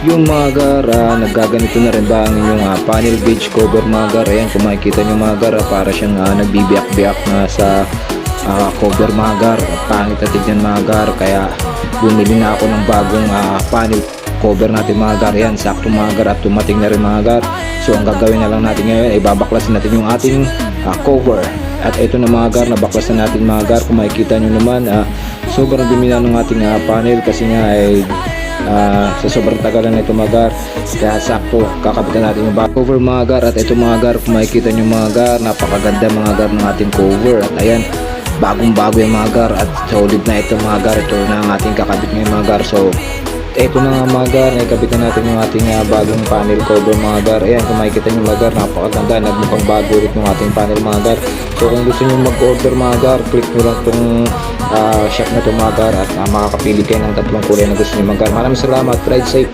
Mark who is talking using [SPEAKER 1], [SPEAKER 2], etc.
[SPEAKER 1] yung mga gar, naggaganito na rin ba ang inyong panel gauge cover mga gar? Ayan, kung makikita nyo mga gar, para siyang nagbibiyak-biyak na sa cover mga gar. Pangit na tignan mga gar, kaya bumili na ako ng bagong panel cover natin mga gar. Yan, sakto mga gar at tumating na rin mga gar. So ang gagawin na lang natin ngayon ay babaklasin natin yung ating cover. At ito na mga gar, nabaklasan natin mga gar. Kung makikita nyo naman, sobrang dumi na ng ating panel kasi nga ay sa sobrang tagal na ito mga gar, kaya sakto kakapitan natin yung back cover mga gar. At ito mga gar, kung makikita nyo mga gar, napakaganda mga gar ng ating cover. At ayan, bagong bago yung mga gar at solid na ito mga gar. Ito na ang ating kakabit ngayon mga gar. So ito na nga mga gar, naikabitan natin yung ating bagong panel cover mga gar. Ayan, kung makikita nyo mga gar, napakaganda, nagmukhang bago ulit yung ating panel mga gar. So kung gusto nyo mag-order mga gar, click nyo lang itong shop na ito mga gar at makakapili kayo ng tatlong kulay na gusto nyo mga gar. Maraming salamat, ride safe.